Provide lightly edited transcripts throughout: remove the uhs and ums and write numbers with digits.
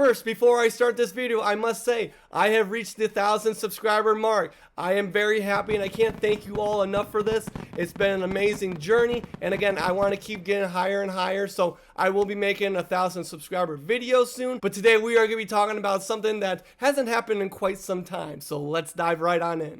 first, before I start this video, I must say, I have reached the 1,000 subscriber mark. I am very happy and I can't thank you all enough for this. It's been an amazing journey, and again, I want to keep getting higher and higher, so I will be making 1,000 subscriber videos soon. But today we are going to be talking about something that hasn't happened in quite some time, so let's dive right on in.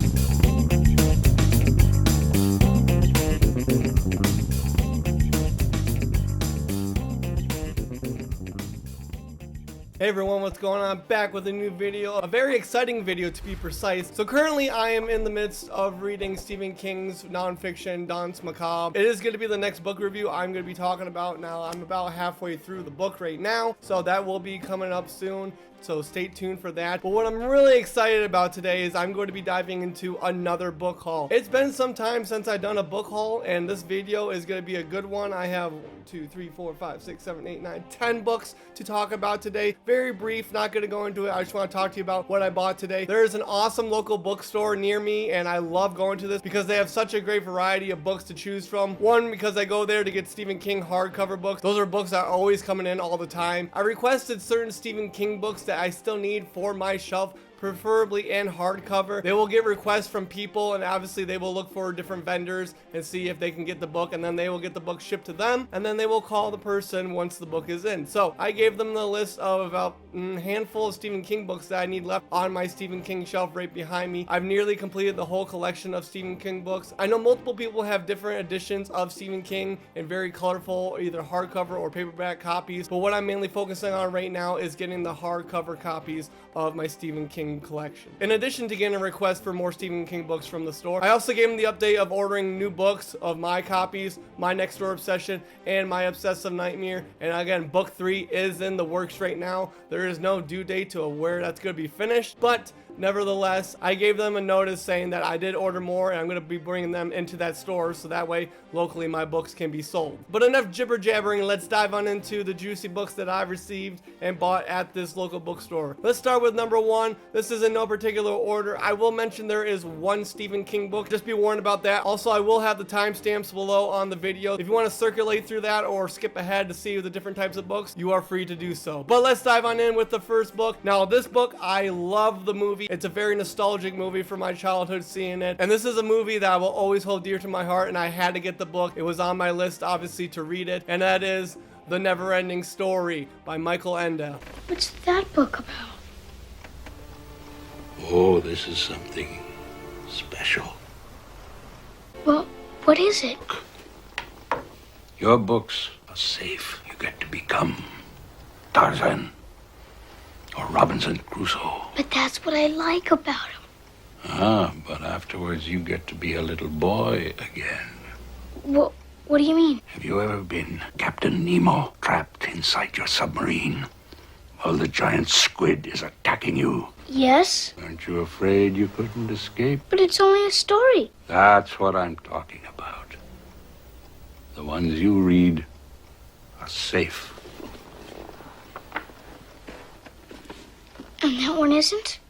Hey everyone, what's going on? Back with a new video, a very exciting video to be precise. So currently I am in the midst of reading Stephen King's nonfiction, Danse Macabre. It is going to be the next book review I'm going to be talking about. Now I'm about halfway through the book right now, so that will be coming up soon. So stay tuned for that. But what I'm really excited about today is I'm going to be diving into another book haul. It's been some time since I've done a book haul, and this video is going to be a good one. I have 10 books to talk about today. Very brief, not going to go into it. I just want to talk to you about what I bought today. There is an awesome local bookstore near me, and I love going to this because they have such a great variety of books to choose from. One, because I go there to get Stephen King hardcover books. Those are books that are always coming in all the time. I requested certain Stephen King books that I still need for my shelf, preferably in hardcover. They will get requests from people, and obviously they will look for different vendors and see if they can get the book, and then they will get the book shipped to them, and then they will call the person once the book is in. So I gave them the list of about a handful of Stephen King books that I need left on my Stephen King shelf right behind me. I've nearly completed the whole collection of Stephen King books. I know multiple people have different editions of Stephen King in very colorful either hardcover or paperback copies, but what I'm mainly focusing on right now is getting the hardcover copies of my Stephen King collection. In addition to getting a request for more Stephen King books from the store, I also gave him the update of ordering new books of my copies, My Next Door Obsession and My Obsessive Nightmare. And again, book 3 is in the works right now. There is no due date to where that's going to be finished, but nevertheless, I gave them a notice saying that I did order more, and I'm going to be bringing them into that store so that way locally my books can be sold. But enough jibber jabbering, let's dive on into the juicy books that I've received and bought at this local bookstore. Let's start with number 1. This is in no particular order. I will mention there is one Stephen King book. Just be warned about that. Also, I will have the timestamps below on the video. If you want to circulate through that or skip ahead to see the different types of books, you are free to do so. But let's dive on in with the first book. Now, this book, I love the movie. It's a very nostalgic movie from my childhood seeing it. And this is a movie that I will always hold dear to my heart, and I had to get the book. It was on my list, obviously, to read it. And that is The Never-Ending Story by Michael Ende. What's that book about? Oh, this is something special. Well, what is it? Your books are safe. You get to become Tarzan or Robinson Crusoe. But that's what I like about him. But afterwards you get to be a little boy again. What do you mean? Have you ever been Captain Nemo, trapped inside your submarine while the giant squid is attacking you? Yes. Aren't you afraid you couldn't escape? But it's only a story. That's what I'm talking about. The ones you read are safe. And that one isn't?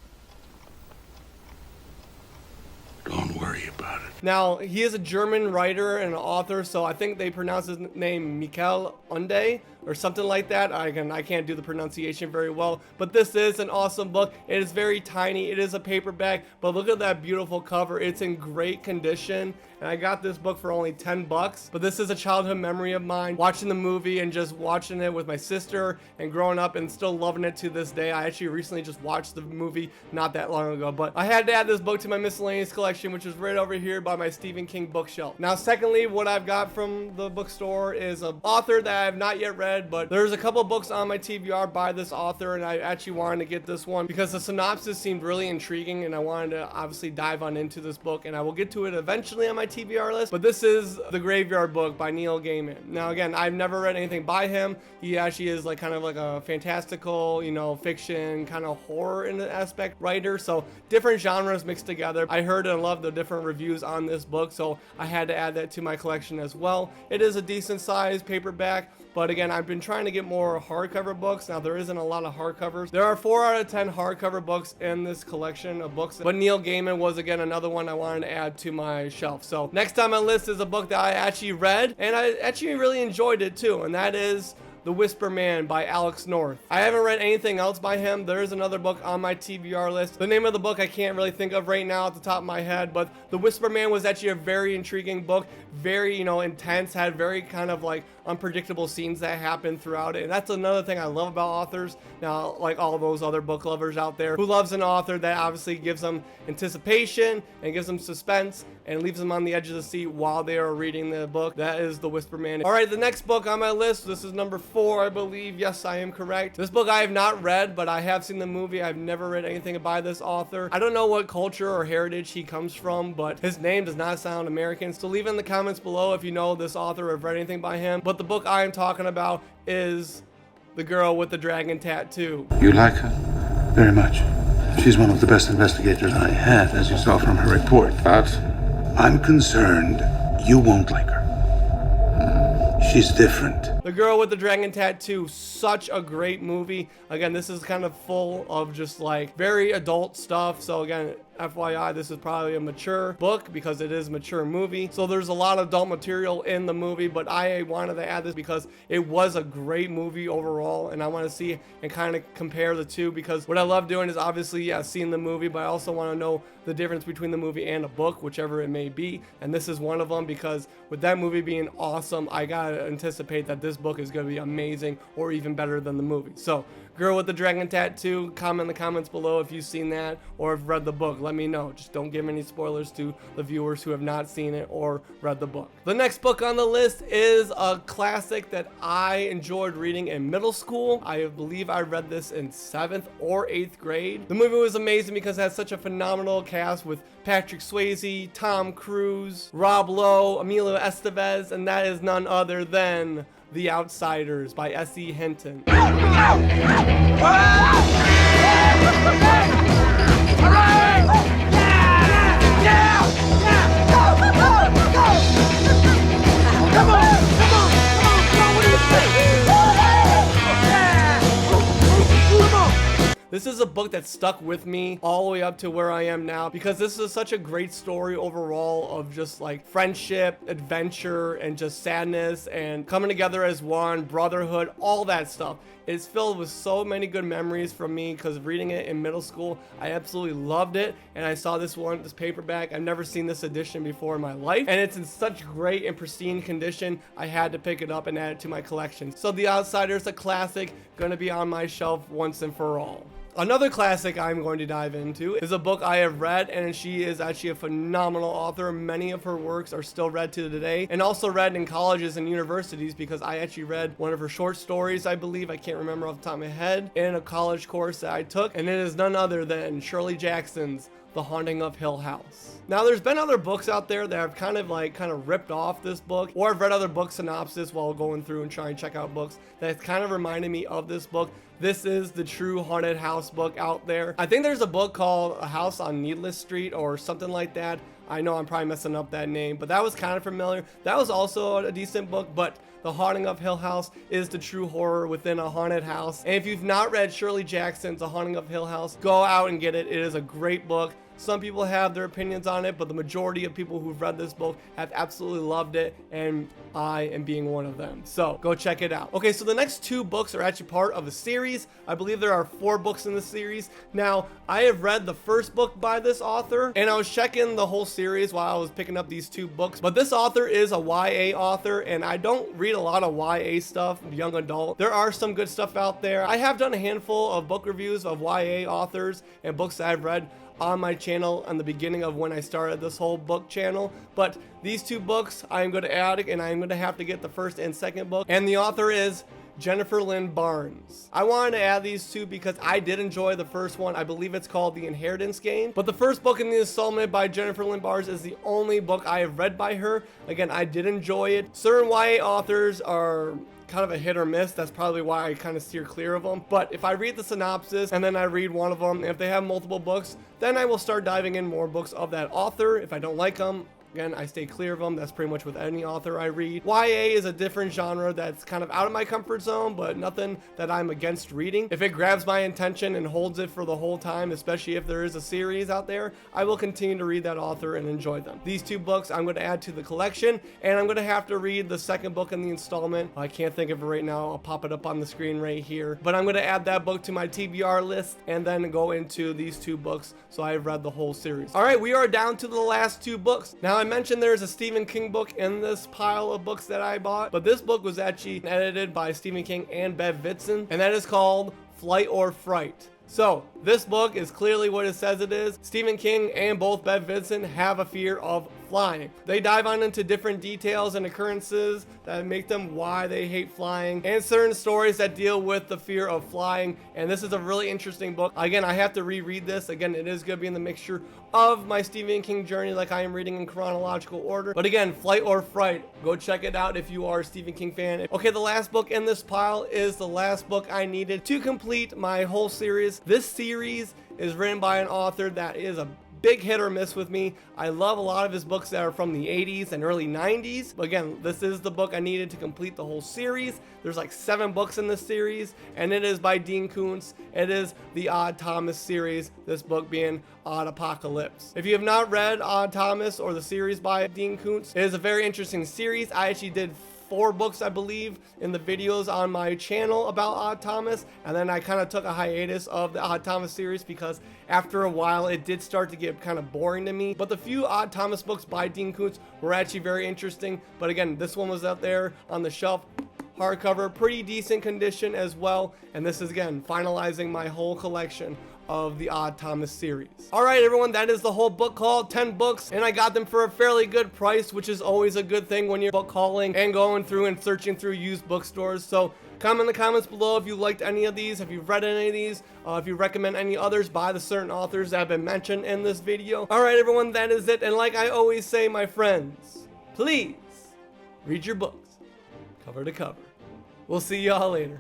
Don't worry about it. Now, he is a German writer and author, so I think they pronounce his name Michael Ende or something like that. I can't do the pronunciation very well, but this is an awesome book. It is very tiny. It is a paperback, but look at that beautiful cover. It's in great condition, and I got this book for only 10 bucks, but this is a childhood memory of mine, watching the movie and just watching it with my sister and growing up and still loving it to this day. I actually recently just watched the movie not that long ago, but I had to add this book to my miscellaneous collection, which is right over here by my Stephen King bookshelf. Now, secondly, what I've got from the bookstore is an author that I have not yet read, but there's a couple books on my TBR by this author, and I actually wanted to get this one because the synopsis seemed really intriguing, and I wanted to obviously dive on into this book, and I will get to it eventually on my TBR list. But this is The Graveyard Book by Neil Gaiman. Now, again, I've never read anything by him. He actually is like kind of like a fantastical, fiction, kind of horror in the aspect writer, so different genres mixed together. I heard and loved the different reviews on this book, so I had to add that to my collection as well. It is a decent sized paperback, but again, I've been trying to get more hardcover books. Now, there isn't a lot of hardcovers. There are 4 out of 10 hardcover books in this collection of books, but Neil Gaiman was, again, another one I wanted to add to my shelf. So next on my list is a book that I actually read, and I actually really enjoyed it too, and that is The Whisper Man by Alex North. I haven't read anything else by him. There is another book on my TBR list. The name of the book I can't really think of right now at the top of my head, but The Whisper Man was actually a very intriguing book, very, you know, intense, had very kind of like unpredictable scenes that happen throughout it. And that's another thing I love about authors. Now, like all those other book lovers out there, who loves an author that obviously gives them anticipation and gives them suspense and leaves them on the edge of the seat while they are reading the book. That is The Whisper Man. All right, the next book on my list, this is number 4, I believe. Yes, I am correct. This book I have not read, but I have seen the movie. I've never read anything by this author. I don't know what culture or heritage he comes from, but his name does not sound American. So leave in the comments below if you know this author or have read anything by him. But the book I am talking about is The Girl with the Dragon Tattoo. You like her? Very much. She's one of the best investigators I had, as you saw from her report. But I'm concerned you won't like her. She's different. The Girl with the Dragon Tattoo, such a great movie. Again, this is kind of full of just like very adult stuff. So again, FYI, this is probably a mature book because it is a mature movie. So there's a lot of adult material in the movie, but I wanted to add this because it was a great movie overall. And I want to see and kind of compare the two, because what I love doing is obviously, yeah, seeing the movie, but I also want to know the difference between the movie and a book, whichever it may be. And this is one of them, because with that movie being awesome, I gotta anticipate that this book is gonna be amazing or even better than the movie. So Girl with the Dragon Tattoo, comment in the comments below if you've seen that or have read the book. Let me know. Just don't give any spoilers to the viewers who have not seen it or read the book. The next book on the list is a classic that I enjoyed reading in middle school. I believe I read this in 7th or 8th grade. The movie was amazing because it has such a phenomenal cast with Patrick Swayze, Tom Cruise, Rob Lowe, Emilio Estevez, and that is none other than The Outsiders by S.E. Hinton. This is a book that stuck with me all the way up to where I am now, because this is such a great story overall of just like friendship, adventure, and just sadness and coming together as one, brotherhood, all that stuff. It's filled with so many good memories from me because reading it in middle school, I absolutely loved it. And I saw this paperback. I've never seen this edition before in my life. And it's in such great and pristine condition, I had to pick it up and add it to my collection. So The Outsiders, a classic, gonna be on my shelf once and for all. Another classic I'm going to dive into is a book I have read, and she is actually a phenomenal author. Many of her works are still read to today, and also read in colleges and universities, because I actually read one of her short stories, I believe, I can't remember off the top of my head, in a college course that I took, and it is none other than Shirley Jackson's The Haunting of Hill House. Now, there's been other books out there that have kind of ripped off this book, or I've read other book synopsis while going through and trying to check out books that kind of reminded me of this book. This is the true haunted house book out there. I think there's a book called A House on Needless Street or something like that. I know I'm probably messing up that name, but that was kind of familiar. That was also a decent book, but The Haunting of Hill House is the true horror within a haunted house. And if you've not read Shirley Jackson's The Haunting of Hill House, go out and get it. It is a great book. Some people have their opinions on it, but the majority of people who've read this book have absolutely loved it, and I am being one of them. So go check it out. Okay, so the next 2 books are actually part of a series. I believe there are 4 books in the series. Now, I have read the first book by this author, and I was checking the whole series while I was picking up these 2 books. But this author is a YA author, and I don't read a lot of YA stuff, young adult. There are some good stuff out there. I have done a handful of book reviews of YA authors and books that I've read on my channel on the beginning of when I started this whole book channel, but these 2 books I'm going to add, and I'm going to have to get the first and second book, and the author is Jennifer Lynn Barnes. I wanted to add these 2 because I did enjoy the first one. I believe it's called The Inheritance Game, but the first book in the installment by Jennifer Lynn Barnes is the only book I have read by her. Again, I did enjoy it. Certain YA authors are kind of a hit or miss. That's probably why I kind of steer clear of them. But if I read the synopsis and then I read one of them, and if they have multiple books, then I will start diving in more books of that author. If I don't like them, Again, I stay clear of them. That's pretty much with any author I read. YA is a different genre that's kind of out of my comfort zone, but nothing that I'm against reading. If it grabs my attention and holds it for the whole time, especially if there is a series out there, I will continue to read that author and enjoy them. These 2 books I'm going to add to the collection, and I'm going to have to read the second book in the installment. I can't think of it right now. I'll pop it up on the screen right here. But I'm going to add that book to my TBR list and then go into these 2 books so I've read the whole series. All right, we are down to the last 2 books. Now, I mentioned there's a Stephen King book in this pile of books that I bought, but this book was actually edited by Stephen King and Bev Vitson, and that is called Flight or Fright. So, this book is clearly what it says it is. Stephen King and both Bev Vitson have a fear of flying. They dive on into different details and occurrences that make them why they hate flying, and certain stories that deal with the fear of flying, and this is a really interesting book. Again, I have to reread this. Again, it is going to be in the mixture of my Stephen King journey, like I am reading in chronological order. But again, Flight or Fright, go check it out if you are a Stephen King fan. Okay, the last book in this pile is the last book I needed to complete my whole series. This series is written by an author that is a big hit or miss with me. I love a lot of his books that are from the 80s and early 90s. But again, this is the book I needed to complete the whole series. There's like 7 books in this series, and it is by Dean Koontz. It is the Odd Thomas series, this book being Odd Apocalypse. If you have not read Odd Thomas or the series by Dean Koontz, it is a very interesting series. I actually did 4 books, I believe, in the videos on my channel about Odd Thomas, and then I kind of took a hiatus of the Odd Thomas series because after a while it did start to get kind of boring to me. But the few Odd Thomas books by Dean Koontz were actually very interesting. But again, this one was out there on the shelf, hardcover, pretty decent condition as well, and this is again finalizing my whole collection of the Odd Thomas series. All right, everyone, that is the whole book haul, 10 books, and I got them for a fairly good price, which is always a good thing when you're book hauling and going through and searching through used bookstores. So comment in the comments below if you liked any of these, if you've read any of these, if you recommend any others by the certain authors that have been mentioned in this video. All right, everyone, that is it. And like I always say, my friends, please read your books cover to cover. We'll see y'all later.